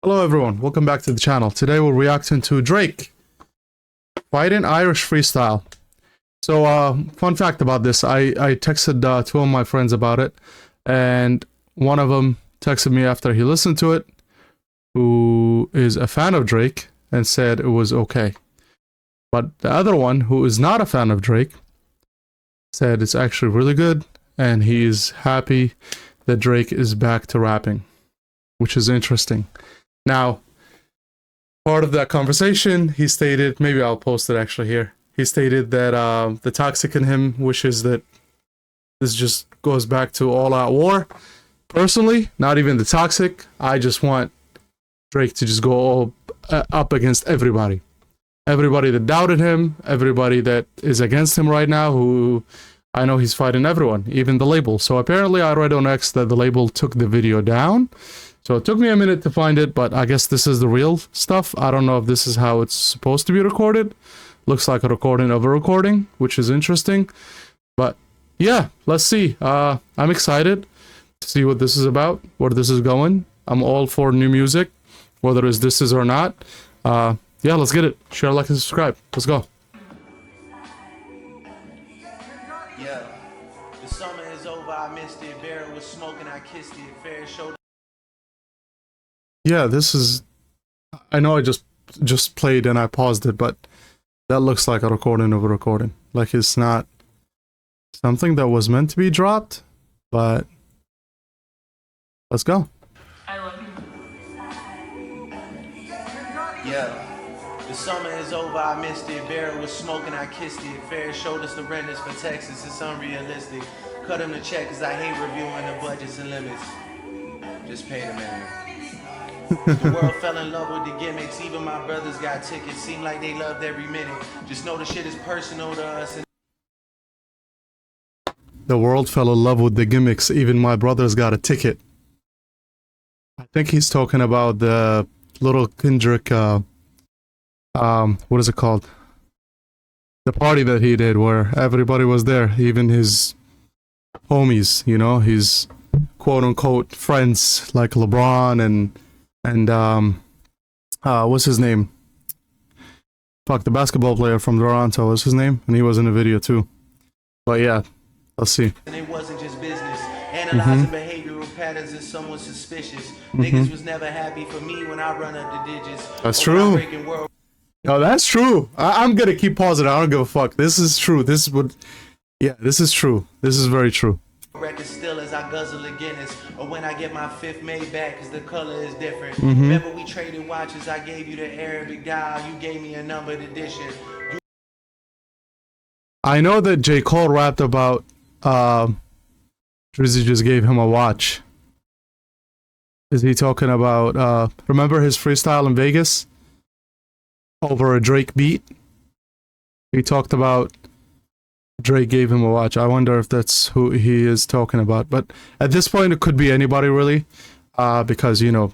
Hello everyone, welcome back to the channel. Today we're reacting to Drake fighting Irish Freestyle. So fun fact about this, I texted two of my friends about it, and one of them texted me after he listened to it, who is a fan of Drake, and said it was okay. But the other one, who is not a fan of Drake, said it's actually really good, and he is happy that Drake is back to rapping, which is interesting. Now, part of that conversation, he stated, maybe I'll post it actually here. He stated that the toxic in him wishes that this just goes back to all-out war. Personally, not even the toxic. I just want Drake to just go all up against everybody. Everybody that doubted him, everybody that is against him right now, who I know he's fighting everyone, even the label. So apparently I read on X that the label took the video down. So it took me a minute to find it, but I guess this is the real stuff. I don't know if this is how it's supposed to be recorded. Looks like a recording of a recording, which is interesting. But yeah, let's see. I'm excited to see what this is about, where this is going. I'm all for new music, whether it's this is or not. Yeah, let's get it. Share, like, and subscribe. Let's go. Yeah, the summer is over. I missed it. Barrel was smoking. I kissed it. Fair shoulder. Yeah, this is, I know I just played and I paused it, but that looks like a recording of a recording. Like it's not something that was meant to be dropped, but let's go. I love you. Yeah, the summer is over. I missed it. Barrel was smoking. I kissed it. Fair shoulders to renters for Texas. It's unrealistic. Cut them the check because I hate reviewing the budgets and limits. Just pay the man. The world fell in love with the gimmicks. Even my brothers got tickets. Seem like they loved every minute. Just know the shit is personal to us. The world fell in love with the gimmicks. Even my brothers got a ticket. I think he's talking about the little Kendrick, what is it called? The party that he did where everybody was there, even his homies, you know, his quote-unquote friends like LeBron and what's his name? Fuck, the basketball player from Toronto, what's his name? And he was in the video too. But yeah, let's see. And it wasn't just business. Analyzing behavioral patterns is somewhat suspicious. Niggas was never happy for me when I run up the digits. That's true. No, that's true. I'm gonna keep pausing. I don't give a fuck. This is true. This is what. Yeah, this is true. This is very true. Record still as I guzzle a Guinness, or when I get my fifth made back because the color is different. Remember we traded watches, I gave you the Arabic dial, you gave me a numbered edition. I know that J. Cole rapped about Drizzy just gave him a watch. Is he talking about remember his freestyle in Vegas over a Drake beat? He talked about Drake gave him a watch. I wonder if that's who he is talking about. But at this point, it could be anybody really, because you know,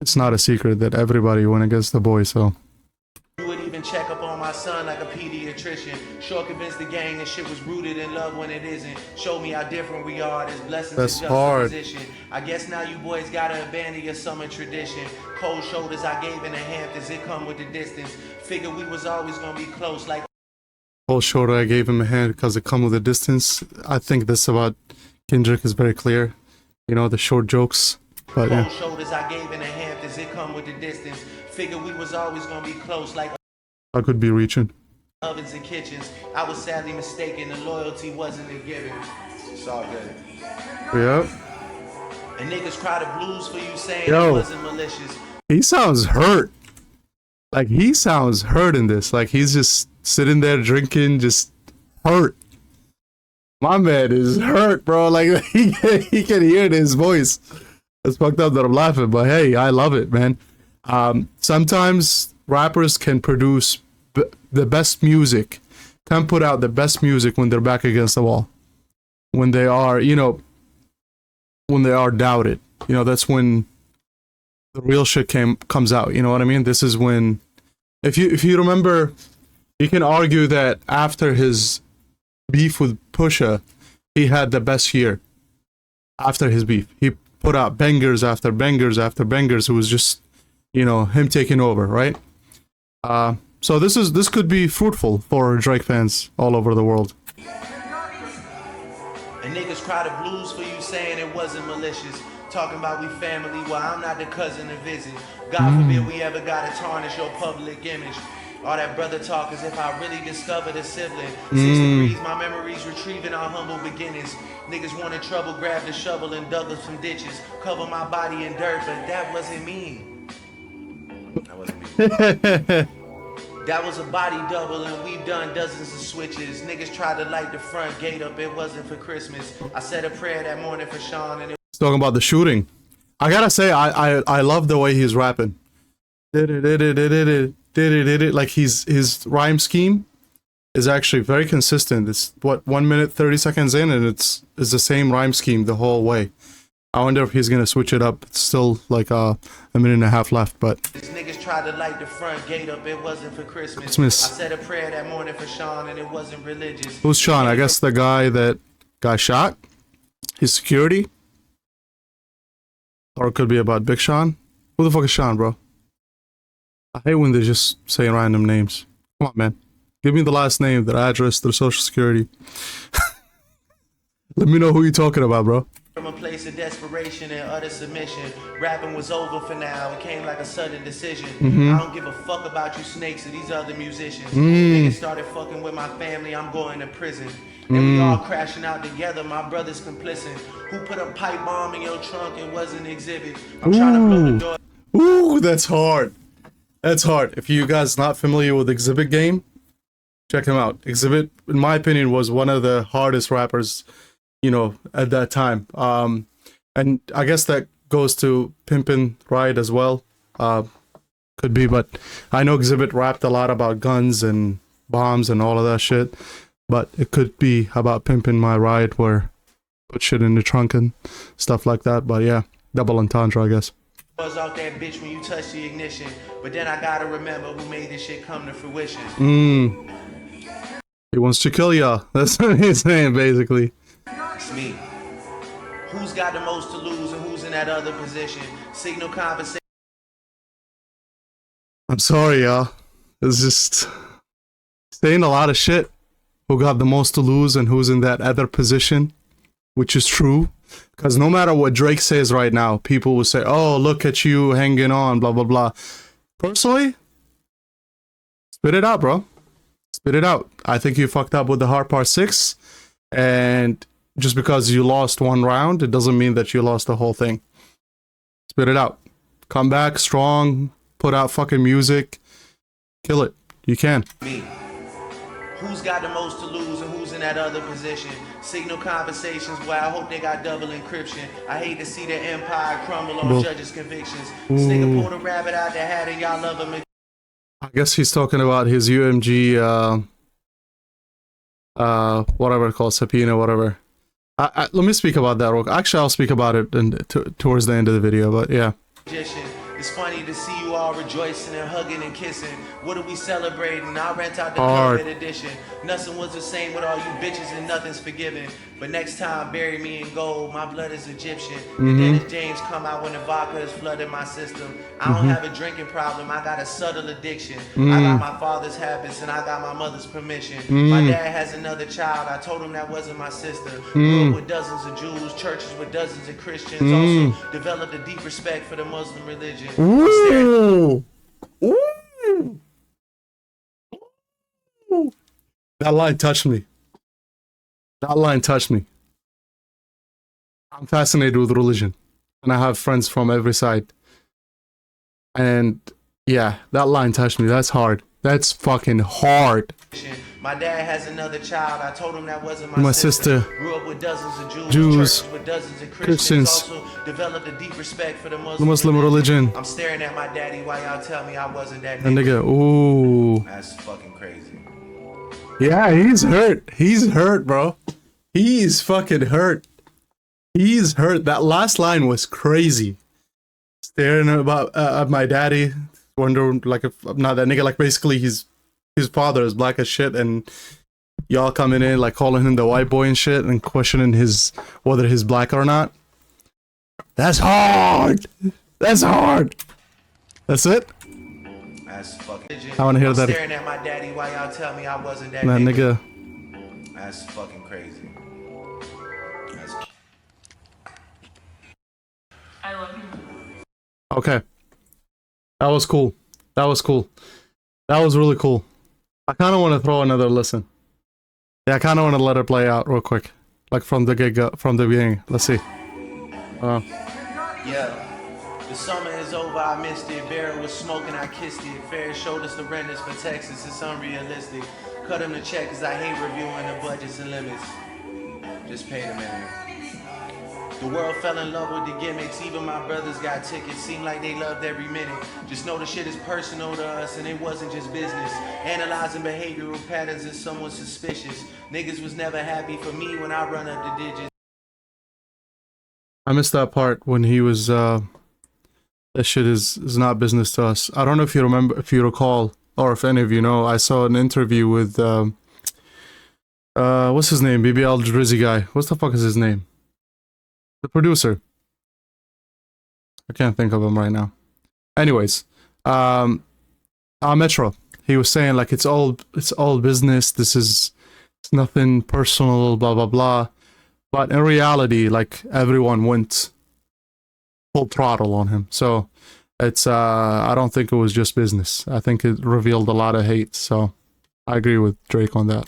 it's not a secret that everybody went against the boy. So you would even check up on my son like a pediatrician. Sure convinced the gang that shit was rooted in love when it isn't. Show me how different we are. There's blessings that's in hard. juxtaposition. I guess now you boys gotta abandon your summer tradition. Cold shoulders I gave in the Hamptons. It come with the distance. Figure we was always gonna be close like. Cold shoulder, I gave him a hand because it come with a distance. I think this about Kendrick is very clear. You know, the short jokes. But yeah. Cold shoulders I gave in the Hamptons. It come with the distance. Figure we was always gonna be close like. I could be reaching. Ovens and kitchens. I was sadly mistaken. The loyalty wasn't a given. It's all good. Yeah. And niggas cry the blues for you saying Yo. it wasn't malicious. He sounds hurt. Like he sounds hurt in this. Like he's just sitting there drinking, just hurt. My man is hurt, bro. Like he can hear it in his voice. It's fucked up that I'm laughing, but hey, I love it, man. Sometimes rappers can produce the best music, can put out the best music when they're back against the wall. When they are, you know, when they are doubted. You know, that's when the real shit comes out. You know what I mean? This is when, if you remember, you can argue that after his beef with Pusha, he had the best year. After his beef, put out bangers after bangers after bangers. It was just, you know, him taking over, right? So this could be fruitful for Drake fans all over the world. And niggas cry the blues for you saying it wasn't malicious. Talking about we family, well I'm not the cousin to visit. God forbid we ever gotta tarnish your public image. All that brother talk as if I really discovered a sibling. 6 degrees, my memories retrieving our humble beginnings. Niggas wanted trouble, grabbed a shovel and dug up some ditches. Cover my body in dirt, but that wasn't me. That wasn't me. That was a body double and we've done dozens of switches. Niggas tried to light the front gate up, it wasn't for Christmas. I said a prayer that morning for Sean and it He's talking about the shooting. I gotta say, I love the way he's rapping. Like his rhyme scheme is actually very consistent. It's what 1 minute 30 seconds in, and it's the same rhyme scheme the whole way. I wonder if he's gonna switch it up. It's still like a minute and a half left, but these niggas tried to light the front gate up, it wasn't for Christmas. Christmas. I said a prayer that morning for Sean and it wasn't religious. Who's Sean? I guess the guy that got shot. His security. Or it could be about Big Sean. Who the fuck is Sean, bro? I hate when they just say random names. Come on, man. Give me the last name, their address, their social security. Let me know who you're talking about, bro. From a place of desperation and utter submission, rapping was over for now. It came like a sudden decision. I don't give a fuck about you snakes or these other musicians. Niggas started fucking with my family, I'm going to prison. And we all crashing out together, my brother's complicit. Who put a pipe bomb in your trunk? It wasn't exhibit. I'm trying to blow the door. Ooh, that's hard. That's hard. If you guys not familiar with Exhibit game, check him out. Exhibit, in my opinion, was one of the hardest rappers, you know, at that time. And I guess that goes to Pimpin' Ride as well. Could be, but I know Exhibit rapped a lot about guns and bombs and all of that shit. But it could be about Pimpin' My Ride, where put shit in the trunk and stuff like that. But yeah, double entendre, I guess. Buzz off that bitch when you touch the ignition. But then I gotta remember who made this shit come to fruition. He wants to kill ya. That's what he's saying, basically. It's me. Who's got the most to lose and who's in that other position? Signal conversation. I'm sorry, y'all. It's just saying a lot of shit. Who got the most to lose and who's in that other position, which is true. Because no matter what Drake says right now, people will say, oh, look at you hanging on, blah, blah, blah. Personally, spit it out, bro. Spit it out. I think you fucked up with the hard part 6. And just because you lost one round, it doesn't mean that you lost the whole thing. Spit it out. Come back strong. Put out fucking music. Kill it. You can. Me. Who's got the most to lose and who's in that other position? Signal conversations where I hope they got double encryption. I hate to see their empire crumble on judges' convictions. This nigga pulled a rabbit out the hat and y'all love him. I guess he's talking about his UMG, whatever it's called, subpoena, whatever. Let me speak about that real quick. Actually, I'll speak about it towards the end of the video, but yeah. It's funny to see you all rejoicing and hugging and kissing. What are we celebrating? I'll rent out the COVID edition. Nothing was the same with all you bitches and nothing's forgiven. But next time, bury me in gold. My blood is Egyptian. And Dennis James come out when the vodka is flooding my system. I don't have a drinking problem. I got a subtle addiction. I got my father's habits and I got my mother's permission. My dad has another child. I told him that wasn't my sister. Grew up with dozens of Jews, churches with dozens of Christians. Also developed a deep respect for the Muslim religion. Ooh. Ooh. That line touched me. That line touched me. I'm fascinated with religion. And I have friends from every side. And yeah, that line touched me. That's hard. That's fucking hard. My dad has another child. I told him that wasn't my sister. Grew up with dozens of Jews with dozens of Christians. Also developed a deep respect for the Muslim religion. I'm staring at my daddy while y'all tell me I wasn't that nigga. Ooh. That's fucking crazy. Yeah, he's hurt. He's hurt, bro. He's fucking hurt. He's hurt. That last line was crazy. Staring at my daddy, wondering like if I'm not that nigga. Like basically, his father is black as shit, and y'all coming in like calling him the white boy and shit, and questioning whether he's black or not. That's hard. That's hard. That's it. That's fucking. I want to hear I'm that. staring at my daddy while y'all tell me I wasn't that That nigga. That's fucking crazy. That's... I love you. Okay. That was cool. That was cool. That was really cool. I kind of want to throw another listen. Yeah, I kind of want to let it play out real quick. Like from the from the beginning. Let's see. Yeah. The summer is over, I missed it. Barrel was smoking, I kissed it. Fair showed us the renters for Texas, it's unrealistic. Cut them the check, cause I hate reviewing the budgets and limits. Just pay the man. The world fell in love with the gimmicks, even my brothers got tickets. Seemed like they loved every minute. Just know the shit is personal to us and it wasn't just business. Analyzing behavioral patterns is somewhat suspicious. Niggas was never happy for me when I run up the digits. I missed that part when he was, that shit is not business to us. I don't know if you remember, if you recall, or if any of you know, I saw an interview with, what's his name? BBL Drizzy guy. What the fuck is his name? The producer. I can't think of him right now. Anyways, Metro. He was saying like it's all business. It's nothing personal. Blah blah blah. But in reality, like everyone went full throttle on him. So it's I don't think it was just business. I think it revealed a lot of hate. So I agree with Drake on that.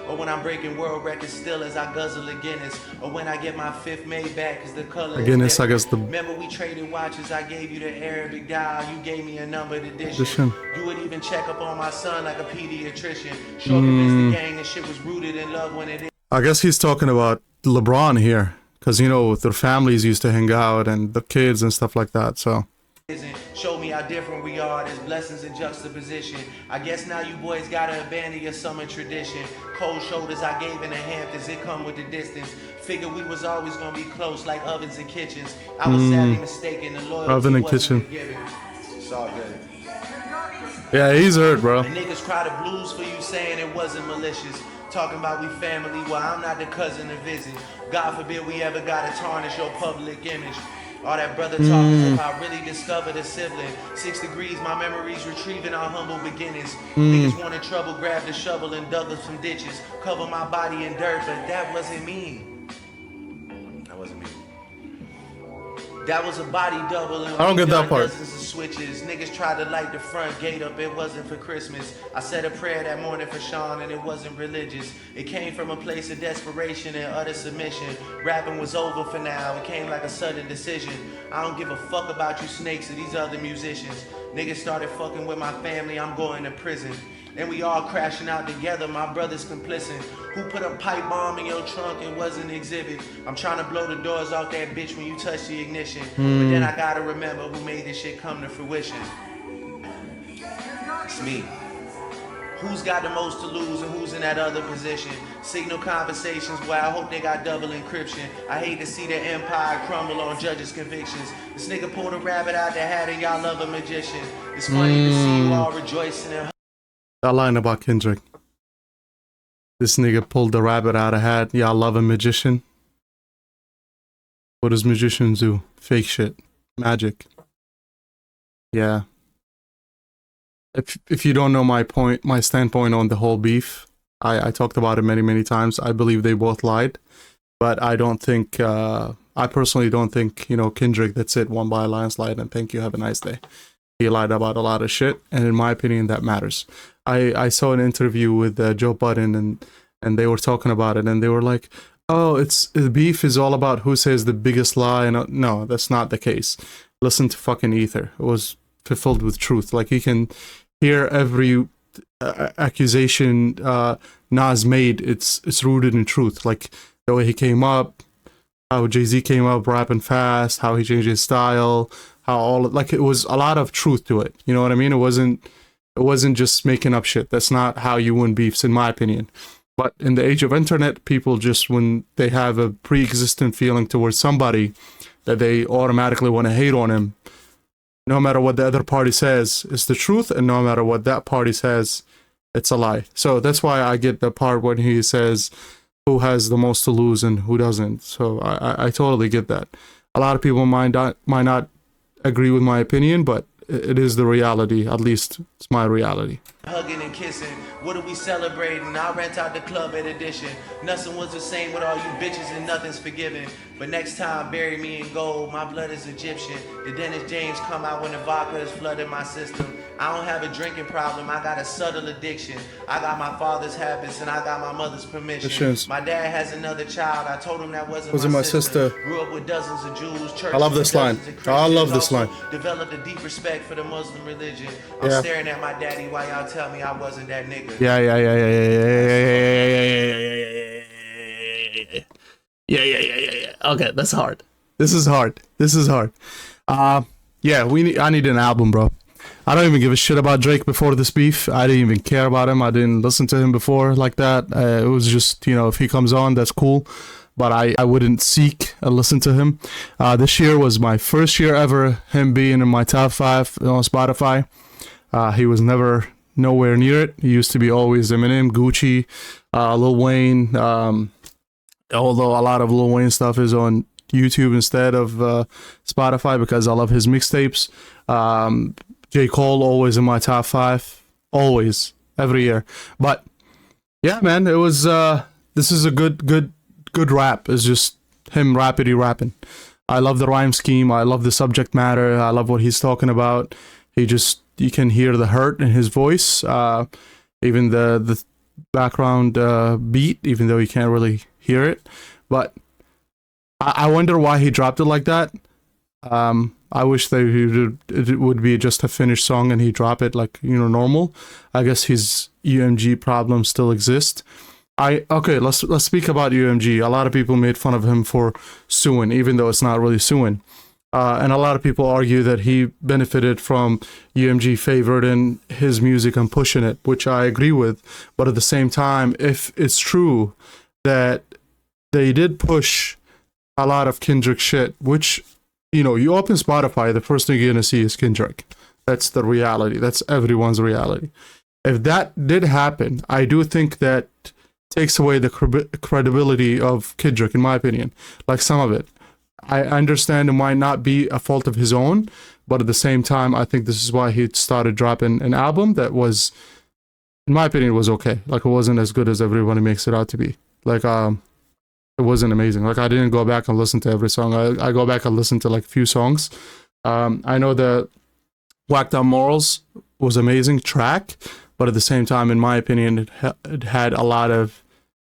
Or when I'm breaking world records still as I guzzle a Guinness. Or when I get my fifth made back cause the color Guinness, I guess the... Remember we traded watches, I gave you the Arabic dial, you gave me a numbered edition. You would even check up on my son like a pediatrician. Sure convinced the gang and shit was rooted in love when it is. I guess he's talking about LeBron here. Cause you know, their families used to hang out and the kids and stuff like that, so... Show me how different we are, there's blessings in juxtaposition. I guess now you boys gotta abandon your summer tradition. Cold shoulders I gave in the Hamptons, it come with the distance. Figured we was always gonna be close like ovens and kitchens. I was sadly mistaken, the loyalty oven and wasn't kitchen. given. It's all good. Yeah, he's hurt, bro. And niggas cry the blues for you saying it wasn't malicious. Talking about we family, well I'm not the cousin to visit. God forbid we ever gotta tarnish your public image. All that brother talk as if I really discovered a sibling. 6 degrees, my memories retrieving our humble beginnings. Niggas wanted trouble, grabbed a shovel and dug up some ditches. Cover my body in dirt, but that wasn't me. That wasn't me. That was a body double and I don't get that part. dozens of switches. Niggas tried to light the front gate up, it wasn't for Christmas. I said a prayer that morning for Sean and it wasn't religious. It came from a place of desperation and utter submission. Rapping was over for now, it came like a sudden decision. I don't give a fuck about you snakes or these other musicians. Niggas started fucking with my family, I'm going to prison. And we all crashing out together, my brother's complicit. Who put a pipe bomb in your trunk and wasn't exhibit? I'm trying to blow the doors off that bitch when you touch the ignition. But then I gotta remember who made this shit come to fruition. It's me. Who's got the most to lose and who's in that other position? Signal conversations where I hope they got double encryption. I hate to see the empire crumble on judges' convictions. This nigga pulled a rabbit out the hat and y'all love a magician. It's funny to see you all rejoicing and That line about Kendrick. This nigga pulled the rabbit out of hat. Y'all love a magician. What does magicians do? Fake shit. Magic. Yeah. If you don't know my standpoint on the whole beef, I talked about it many times. I believe they both lied. But I don't think, I personally don't think, you know, Kendrick, that's it, won by a landslide and thank you, have a nice day. He lied about a lot of shit, and in my opinion, that matters. I saw an interview with Joe Budden, and they were talking about it, and they were like, "Oh, the beef is all about who says the biggest lie." And no, that's not the case. Listen to fucking Ether; it was filled with truth. Like you can hear every accusation Nas made. It's rooted in truth. Like the way he came up, how Jay-Z came up rapping fast, how he changed his style. How like it was a lot of truth to it. You know what I mean? It wasn't just making up shit. That's not how you win beefs, in my opinion. But in the age of internet, people just, when they have a pre-existing feeling towards somebody, that they automatically want to hate on him, no matter what the other party says, it's the truth, and no matter what that party says, it's a lie. So that's why I get the part when he says who has the most to lose and who doesn't. So I totally get that. A lot of people might not agree with my opinion, but it is the reality. At least it's my reality. Hugging and kissing, what are we celebrating? I rent out the club at Edition. Nothing was the same with all you bitches and nothing's forgiven. But next time, bury me in gold, my blood is Egyptian. The Dennis James come out when the vodka is flooding my system. I don't have a drinking problem, I got a subtle addiction. I got my father's habits and I got my mother's permission. My dad has another child, I told him that wasn't my sister. Grew up with dozens of Jews, churches. I love this line. I love this line. Developed a deep respect for the Muslim religion. I'm staring at my daddy while y'all tell me I wasn't that nigga. Yeah. Okay, that's hard. This is hard. Yeah, I need an album, bro. I don't even give a shit about Drake before this beef. I didn't even care about him. I didn't listen to him before like that. It was just, if he comes on, that's cool. But I wouldn't seek and listen to him. This year was my first year ever, him being in my top 5 on Spotify. He was nowhere near it. He used to be always Eminem, Gucci, Lil Wayne. Although a lot of Lil Wayne stuff is on YouTube instead of Spotify because I love his mixtapes. J. Cole always in my top 5, always, every year. But yeah, man, it was. This is a good rap. It's just him rapping. I love the rhyme scheme. I love the subject matter. I love what he's talking about. You can hear the hurt in his voice. Even the background beat, even though you can't really hear it. But I wonder why he dropped it like that. I wish that it would be just a finished song and he drop it like normal. I guess his UMG problems still exist. Let's speak about UMG. A lot of people made fun of him for suing, even though it's not really suing. And a lot of people argue that he benefited from UMG favoriting his music and pushing it, which I agree with. But at the same time, if it's true that they did push a lot of Kendrick shit, which, you open Spotify, the first thing you're going to see is Kendrick. That's the reality. That's everyone's reality. If that did happen, I do think that takes away the credibility of Kendrick, in my opinion. Like some of it. I understand it might not be a fault of his own, but at the same time, I think this is why he started dropping an album that was, in my opinion, was okay. Like, it wasn't as good as everybody makes it out to be. Like, it wasn't amazing. Like, I didn't go back and listen to every song. I go back and listen to like a few songs. I know the Whacked Out Morals was amazing track, but at the same time, in my opinion, it had a lot of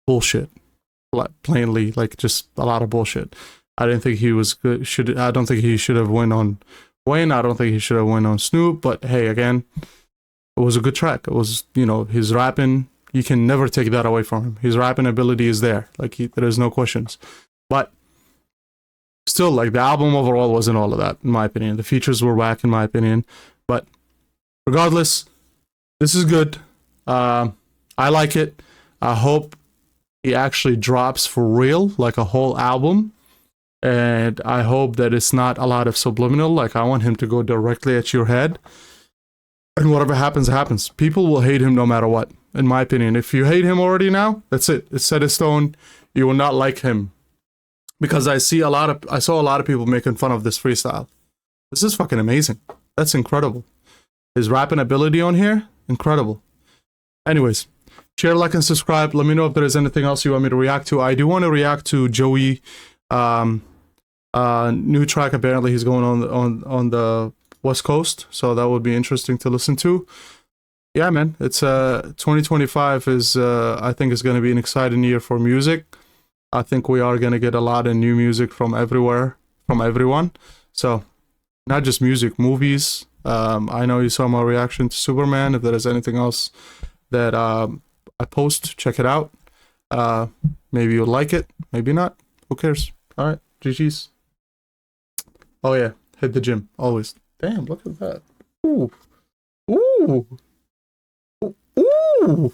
bullshit. Plainly, like just a lot of bullshit. I didn't think he was good. I don't think he should have went on Wayne. I don't think he should have went on Snoop. But hey, again, it was a good track. It was, his rapping. You can never take that away from him. His rapping ability is there. Like there is no questions. But still, like the album overall wasn't all of that, in my opinion. The features were whack, in my opinion. But regardless, this is good. I like it. I hope he actually drops for real, like a whole album. And I hope that it's not a lot of subliminal. Like, I want him to go directly at your head. And whatever happens, happens. People will hate him no matter what, in my opinion. If you hate him already now, that's it. It's set in stone. You will not like him. Because I saw a lot of people making fun of this freestyle. This is fucking amazing. That's incredible. His rapping ability on here, incredible. Anyways, share, like, and subscribe. Let me know if there is anything else you want me to react to. I do want to react to Joey. New track. Apparently he's going on the West Coast, so that would be interesting to listen to. Yeah, man, it's 2025 is I think is going to be an exciting year for music. I think we are going to get a lot of new music from everywhere, from everyone. So not just music, movies. I know you saw my reaction to Superman. If there is anything else that I post, check it out. Maybe you'll like it, maybe not. Who cares? All right, GG's. Oh yeah, hit the gym always. Damn, look at that. Ooh, ooh, ooh.